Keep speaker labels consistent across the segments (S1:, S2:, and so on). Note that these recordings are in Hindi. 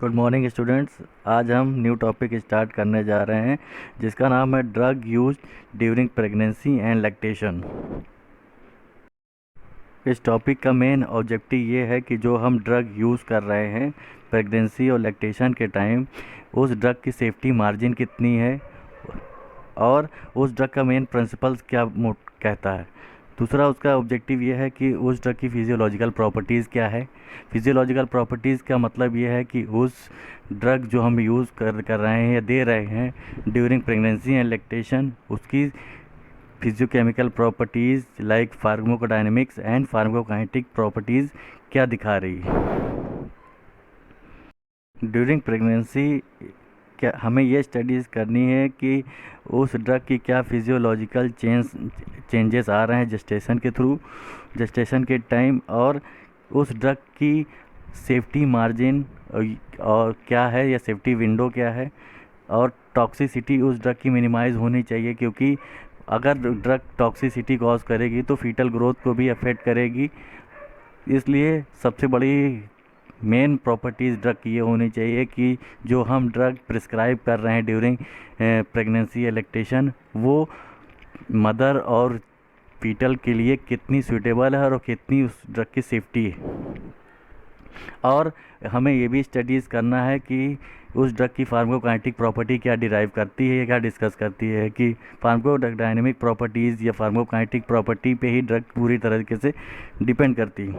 S1: Good morning students. आज हम न्यू टॉपिक स्टार्ट करने जा रहे हैं जिसका नाम है drug use during pregnancy and lactation. इस टॉपिक का मेन ऑब्जेक्टिव ये है कि जो हम ड्रग यूज़ कर रहे हैं प्रेगनेंसी और लैक्टेशन के टाइम, उस ड्रग की सेफ्टी मार्जिन कितनी है और उस ड्रग का मेन प्रिंसिपल्स क्या कहता है। दूसरा उसका ऑब्जेक्टिव ये है कि उस ड्रग की फिजियोलॉजिकल प्रॉपर्टीज़ क्या है। फिजियोलॉजिकल प्रॉपर्टीज़ का मतलब ये है कि उस ड्रग जो हम यूज़ कर रहे हैं या दे रहे हैं ड्यूरिंग प्रेगनेंसी एंड लैक्टेशन, उसकी physicochemical properties like pharmacodynamics and pharmacokinetic properties क्या दिखा रही है। ड्यूरिंग प्रेगनेंसी क्या हमें ये स्टडीज़ करनी है कि उस ड्रग की क्या फिजियोलॉजिकल चेंजेस आ रहे हैं जेस्टेशन के थ्रू, जेस्टेशन के टाइम, और उस ड्रग की सेफ्टी मार्जिन और क्या है या सेफ्टी विंडो क्या है, और टॉक्सिसिटी उस ड्रग की मिनिमाइज़ होनी चाहिए, क्योंकि अगर ड्रग टॉक्सिसिटी कॉज करेगी तो फीटल ग्रोथ को भी अफेक्ट करेगी। इसलिए सबसे बड़ी मेन प्रॉपर्टीज़ ड्रग की ये होनी चाहिए कि जो हम ड्रग प्रिस्क्राइब कर रहे हैं ड्यूरिंग प्रेगनेंसी या लैक्टेशन, वो मदर और फीटल के लिए कितनी सूटेबल है और कितनी उस ड्रग की सेफ्टी है। और हमें ये भी स्टडीज़ करना है कि उस ड्रग की फार्माकोकाइनेटिक प्रॉपर्टी क्या डिराइव करती है या क्या डिस्कस करती है, कि फार्माकोडायनेमिक प्रॉपर्टीज़ या फार्माकोकाइनेटिक प्रॉपर्टी पे ही ड्रग पूरी तरीके से डिपेंड करती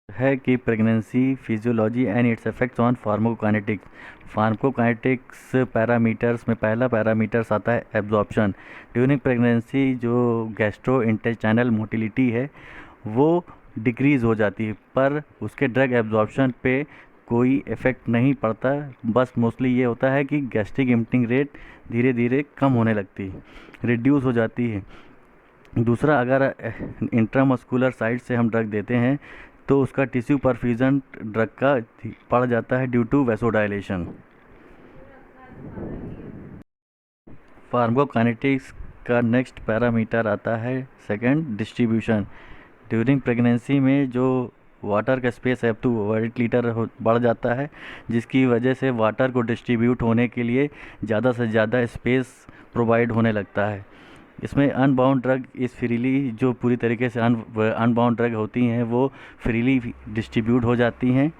S1: है कि pregnancy physiology and it's effects on pharmacokinetics. Pharmacokinetics parameters में पहला पैरामीटर्स आता है एब्जॉर्प्शन। ड्यूरिंग प्रेगनेंसी जो गैस्ट्रो इंटेस्टाइनल मोटिलिटी है वो डिक्रीज़ हो जाती है, पर उसके ड्रग एब्जॉर्प्शन पे कोई इफ़ेक्ट नहीं पड़ता। बस मोस्टली ये होता है कि गैस्ट्रिक एम्प्टिंग रेट धीरे धीरे कम होने लगती है, रिड्यूस हो जाती है। दूसरा, अगर इंट्रामस्कुलर साइड से हम ड्रग देते हैं तो उसका टिश्यू परफ्यूजन ड्रग का बढ़ जाता है ड्यू टू वैसोडाइलेशन। फार्माकोकाइनेटिक्स का नेक्स्ट पैरामीटर आता है सेकंड, डिस्ट्रीब्यूशन। ड्यूरिंग प्रेगनेंसी में जो वाटर का स्पेस है तो 8 लीटर बढ़ जाता है, जिसकी वजह से वाटर को डिस्ट्रीब्यूट होने के लिए ज़्यादा से ज़्यादा स्पेस प्रोवाइड होने लगता है। इसमें अनबाउंड ड्रग इस फ्रीली, जो पूरी तरीके से अनबाउंड ड्रग होती हैं वो फ्रीली डिस्ट्रीब्यूट हो जाती हैं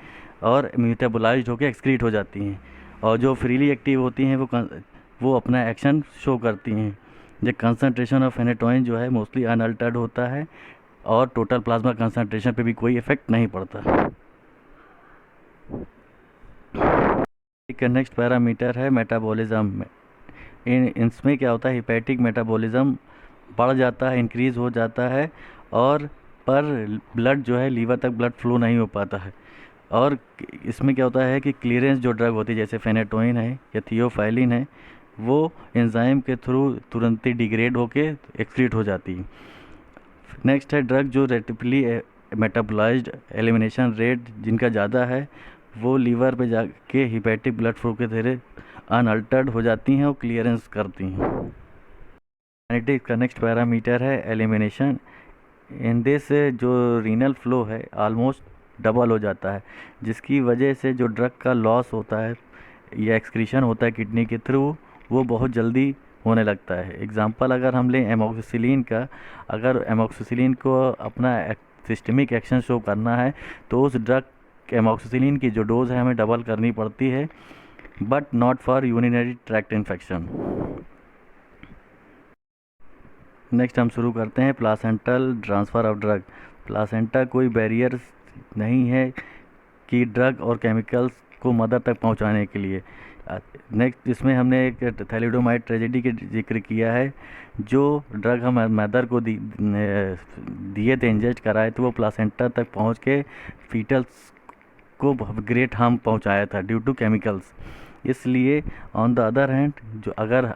S1: और मेटाबोलाइज्ड होकर एक्सक्रीट हो जाती हैं, और जो फ्रीली एक्टिव होती हैं वो अपना एक्शन शो करती हैं। जो कंसंट्रेशन ऑफ फेनेटोइन जो है मोस्टली अनअल्टर्ड होता है और टोटल प्लाज्मा कंसंट्रेशन पे भी कोई इफेक्ट नहीं पड़ता। नेक्स्ट पैरामीटर है मेटाबॉलिज्म। इसमें क्या होता है, हिपैटिक मेटाबॉलिज्म बढ़ जाता है, इंक्रीज़ हो जाता है, और पर ब्लड जो है लीवर तक ब्लड फ्लो नहीं हो पाता है। और इसमें क्या होता है कि क्लियरेंस जो ड्रग होती है जैसे फेनेटोइन है या थियोफाइलिन है, वो एंजाइम के थ्रू तुरंत ही डिग्रेड होके एक्सक्रीट हो जाती है। नेक्स्ट है ड्रग जो रेटिपली मेटाबोलाइज्ड, एलिमिनेशन रेट जिनका ज़्यादा है वो लीवर पे जाके हिपैटिक ब्लड फ्लो के धीरे अनअल्टर्ड हो जाती हैं और क्लियरेंस करती हैं। काइनेटिक्स का नेक्स्ट पैरामीटर है एलिमिनेशन। इन दिस जो रीनल फ्लो है ऑलमोस्ट डबल हो जाता है, जिसकी वजह से जो ड्रग का लॉस होता है या एक्सक्रीशन होता है किडनी के थ्रू वो बहुत जल्दी होने लगता है। एग्जांपल अगर हम लें एमोक्सिसिलिन का, अगर एमोक्सिसिलिन को अपना सिस्टमिक एक्शन शो करना है तो उस ड्रग एमोक्सिसिलिन की जो डोज है हमें डबल करनी पड़ती है, but not for urinary tract infection. Next हम शुरू करते हैं placental transfer of drug. Placenta कोई बैरियर नहीं है कि ड्रग और केमिकल्स को मदर तक पहुंचाने के लिए। नेक्स्ट इसमें हमने एक थैलिडोमाइड ट्रेजेडी के जिक्र किया है। जो ड्रग हम मदर को दिए थे, इंजेस्ट कराए, तो वो प्लासेंटा तक पहुंच के फीटल्स को ग्रेट हार्म पहुंचाया था ड्यू टू केमिकल्स। इसलिए ऑन द अदर हैंड जो अगर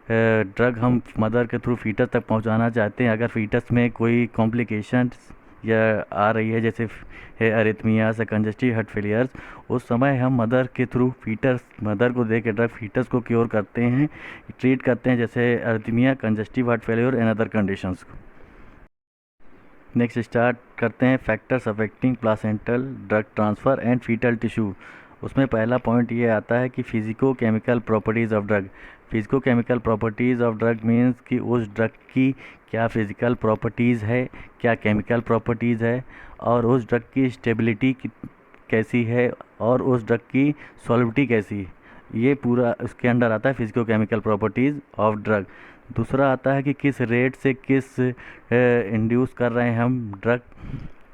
S1: ड्रग हम मदर के थ्रू फीटस तक पहुंचाना चाहते हैं, अगर फीटस में कोई कॉम्प्लिकेशंस या आ रही है जैसे अरिथमियास या कंजस्टिव हार्ट फेलियर्स, उस समय हम मदर के थ्रू मदर को दे के ड्रग फीटस को क्योर करते हैं, ट्रीट करते हैं, जैसे arrhythmia, congestive heart failure and other conditions को। नेक्स्ट स्टार्ट करते हैं factors affecting placental drug transfer and fetal tissue. उसमें पहला पॉइंट ये आता है कि physico chemical properties of drug. Physico chemical properties of drug means कि उस ड्रग की क्या फिज़िकल प्रॉपर्टीज़ है, क्या केमिकल प्रॉपर्टीज़ है, और उस ड्रग की स्टेबिलिटी कैसी है, और उस ड्रग की सॉल्विटी कैसी है। ये पूरा उसके अंडर आता है physico chemical properties of drug. दूसरा आता है कि किस रेट से किस इंड्यूस कर रहे हैं हम ड्रग।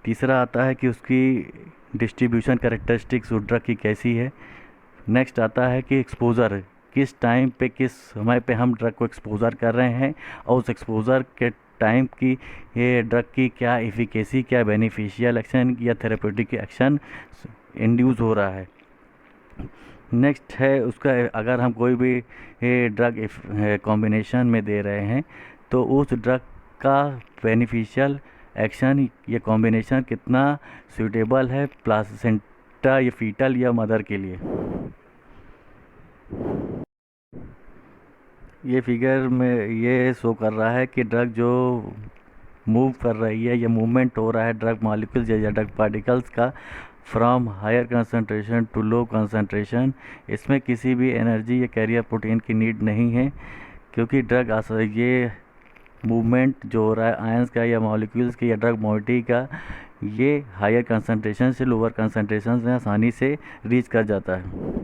S1: तीसरा आता है कि उसकी डिस्ट्रीब्यूशन कैरेक्टरिस्टिक्स उस ड्रग की कैसी है। नेक्स्ट आता है कि एक्सपोज़र, किस टाइम पे किस समय पे हम ड्रग को एक्सपोज़र कर रहे हैं, और उस एक्सपोज़र के टाइम की ये ड्रग की क्या एफिकेसी, क्या बेनिफिशियल एक्शन या थेरेपेटिक एक्शन इंड्यूस हो रहा है। नेक्स्ट है उसका, अगर हम कोई भी ड्रग कॉम्बिनेशन में दे रहे हैं तो उस ड्रग का बेनिफिशियल एक्शन या कॉम्बिनेशन कितना सूटेबल है प्लासेंटा या फीटल या मदर के लिए। ये फिगर में ये शो कर रहा है कि ड्रग जो मूव कर रही है या मूवमेंट हो रहा है ड्रग मॉलिक्यूल्स या ड्रग पार्टिकल्स का from higher concentration to low concentration, इसमें किसी भी एनर्जी या कैरियर प्रोटीन की नीड नहीं है, क्योंकि ड्रग ये मूवमेंट जो हो रहा है आयंस का या मॉलिक्यूल्स के या ड्रग मॉलिटी का, ये हायर कंसंट्रेशन से लोअर कंसंट्रेशन में आसानी से रीच कर जाता है।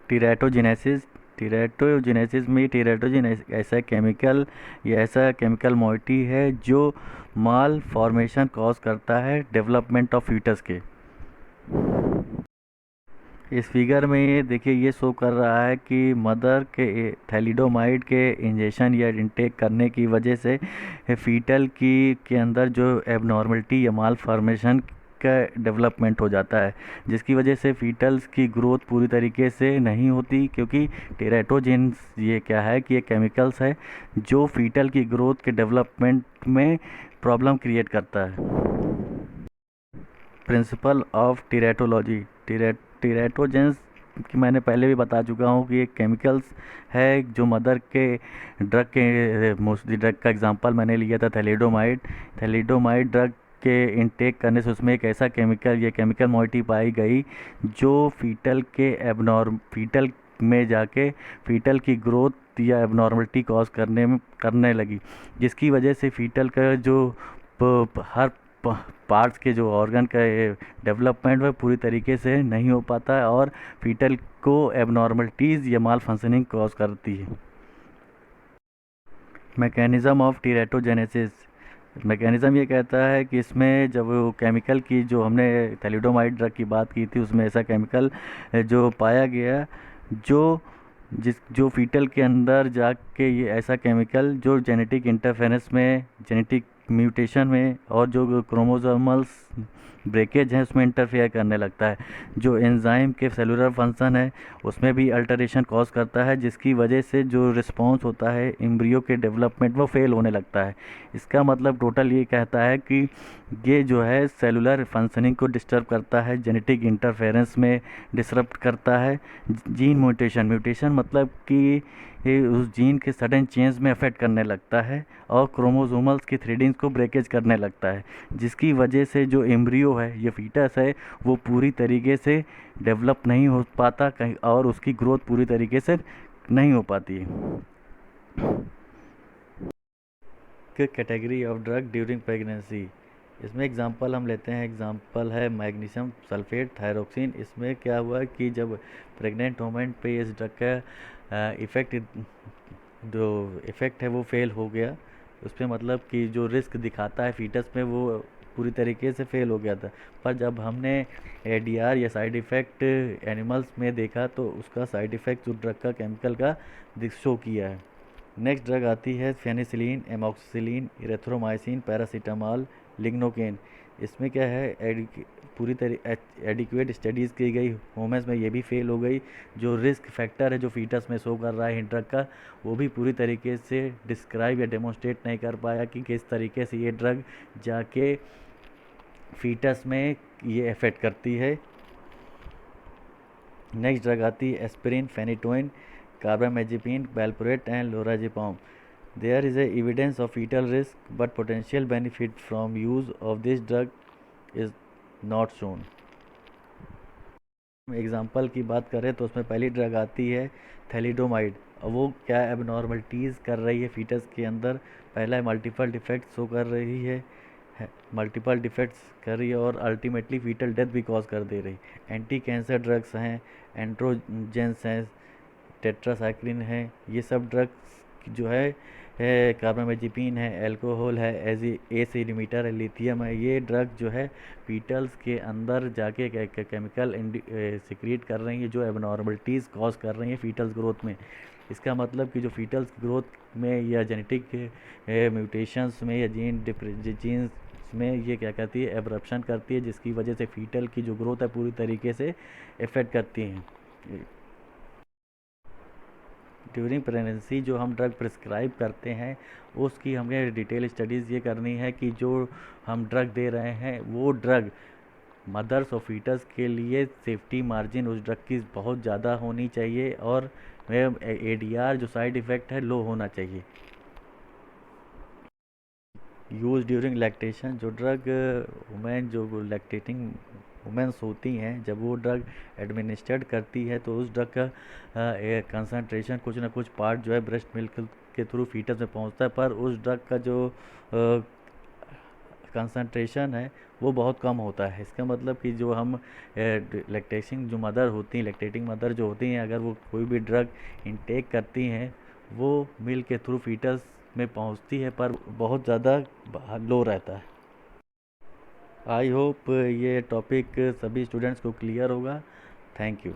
S1: टीरेटोजेनेसिस। टीरेटोजेनेसिस में टीरेटोजिन ऐसा केमिकल या ऐसा केमिकल मॉइटी है जो माल फॉर्मेशन कॉज करता है डेवलपमेंट ऑफ फीटस के। इस फिगर में ये देखिए ये शो कर रहा है कि मदर के थैलिडोमाइड के इंजेक्शन या इनटेक करने की वजह से फीटल की के अंदर जो एबनॉर्मलिटी या माल फॉर्मेशन का डेवलपमेंट हो जाता है, जिसकी वजह से फीटल्स की ग्रोथ पूरी तरीके से नहीं होती, क्योंकि टेराटोजेंस ये क्या है कि ये केमिकल्स है जो फीटल की ग्रोथ के डेवलपमेंट में प्रॉब्लम क्रिएट करता है। Principle of टीरेटोलॉजी। टीरेटोजेंस कि मैंने पहले भी बता चुका हूँ कि ये केमिकल्स है जो मदर के मोस्टली ड्रग का एग्जांपल मैंने लिया था थैलिडोमाइड। थैलिडोमाइड ड्रग के इनटेक करने से उसमें एक ऐसा केमिकल या केमिकल मॉइटी पाई गई जो फीटल में जाके फीटल की ग्रोथ या एबनॉर्मलिटी कॉज करने लगी, जिसकी वजह से फीटल का जो हर पार्ट्स के जो ऑर्गन का डेवलपमेंट वह पूरी तरीके से नहीं हो पाता है और फीटल को एबनॉर्मलिटीज़ या माल फंक्शनिंग कॉज करती है। Mechanism of टीरेटोजेनेसिस। मैकेनिज़्म ये कहता है कि इसमें जब वो केमिकल की जो हमने थैलिडोमाइड ड्रग की बात की थी उसमें ऐसा केमिकल जो पाया गया जो फीटल के अंदर जाके ये ऐसा केमिकल जो जेनेटिक इंटरफेरेंस में, जेनेटिक म्यूटेशन में और जो क्रोमोसोमल्स ब्रेकेज हैं उसमें इंटरफेयर करने लगता है, जो एंजाइम के सेलुलर फंक्शन है उसमें भी अल्टरेशन कॉज करता है, जिसकी वजह से जो रिस्पॉन्स होता है एम्ब्रियो के डेवलपमेंट वो फेल होने लगता है। इसका मतलब टोटल ये कहता है कि ये जो है सेलुलर फंक्शनिंग को डिस्टर्ब करता है, जेनेटिक इंटरफेरेंस में डिसरप्ट करता है। जीन म्यूटेशन मतलब कि ये उस जीन के सडन चेंज में अफेक्ट करने लगता है और क्रोमोसोमल्स की थ्रेडिंग्स को ब्रेकेज करने लगता है, जिसकी वजह से जो एम्ब्रियो है ये फीटस है वो पूरी तरीके से डेवलप नहीं हो पाता कहीं और उसकी ग्रोथ पूरी तरीके से नहीं हो पाती है। Category of drug during pregnancy. इसमें एग्जांपल हम लेते हैं, एग्जांपल है मैग्नीशियम सल्फेट थायरोक्सिन। इसमें क्या हुआ कि जब प्रेग्नेंट वोमेन पे इस ड्रग का जो इफ़ेक्ट है वो फेल हो गया, उस पर मतलब कि जो रिस्क दिखाता है फीटस में वो पूरी तरीके से फेल हो गया था। पर जब हमने एडीआर या साइड इफ़ेक्ट एनिमल्स में देखा तो उसका साइड इफ़ेक्ट उस ड्रग का केमिकल का शो किया है। नेक्स्ट ड्रग आती है फेनिसिलिन, एमॉक्सिसिलिन, इरेथ्रोमाइसिन, पैरासीटामॉल, लिग्नोकेन। इसमें क्या है पूरी तरह एडिक्वेट स्टडीज़ की गई, होमेस में ये भी फेल हो गई। जो रिस्क फैक्टर है जो फीटस में शो कर रहा है इन ड्रग का वो भी पूरी तरीके से डिस्क्राइब या डेमोन्स्ट्रेट नहीं कर पाया कि किस तरीके से ये ड्रग जाके फीटस में ये इफ़ेक्ट करती है। नेक्स्ट ड्रग आती है aspirin, phenytoin, carbamazepine, valproate and lorazepam. There is a evidence of fetal risk, but potential benefit from use of this drug is not shown. Example की बात करें तो उसमें पहली ड्रग आती है थैलिडोमाइड। अब वो क्या एबनॉर्मलिटीज़ कर रही है फीटस के अंदर। पहला मल्टीपल डिफेक्ट्स शो कर रही है, मल्टीपल डिफेक्ट्स कर रही है और अल्टीमेटली फीटल डेथ भी कॉज कर दे रही। एंटी कैंसर ड्रग्स हैं, एंड्रोजेंस हैं, टेट्रासाइक्लिन है, ये सब ड्रग्स जो है कार्बामेजिपिन है, अल्कोहल है, एस इनिमिटर है, लिथियम है, ये ड्रग जो है फीटल्स के अंदर जाके केमिकल सिक्रीट कर रही है जो एबनॉर्मलिटीज़ कॉज कर रही हैं फीटल्स ग्रोथ में। इसका मतलब कि जो फीटल्स ग्रोथ में या जेनेटिक म्यूटेशंस में या जीन्स में ये क्या करती है, एब्रप्शन करती है, जिसकी वजह से फीटल की जो ग्रोथ है पूरी तरीके से इफ़ेक्ट करती हैं। ड्यूरिंग प्रेगनेंसी जो हम ड्रग प्रिस्क्राइब करते हैं उसकी हमें डिटेल स्टडीज़ ये करनी है कि जो हम ड्रग दे रहे हैं वो ड्रग मदर्स और फीटस के लिए सेफ्टी मार्जिन उस ड्रग की बहुत ज़्यादा होनी चाहिए और एडीआर जो साइड इफ़ेक्ट है लो होना चाहिए। यूज़ ड्यूरिंग लैक्टेशन, जो ड्रग वुमेन जो लैक्टेटिंग वुमेंस होती हैं जब वो ड्रग एडमिनिस्ट्रेट करती है तो उस ड्रग का कंसंट्रेशन कुछ ना कुछ पार्ट जो है ब्रेस्ट मिल्क के थ्रू फीटस में पहुंचता है, पर उस ड्रग का जो कंसंट्रेशन है वो बहुत कम होता है। इसका मतलब कि जो हम लैक्टेटिंग जो मदर होती हैं, लैक्टेटिंग मदर जो होती हैं, अगर वो कोई भी ड्रग इनटेक करती हैं वो मिल्क के थ्रू फीटस में पहुंचती है पर बहुत ज़्यादा लो रहता है। आई होप ये टॉपिक सभी स्टूडेंट्स को क्लियर होगा। Thank you.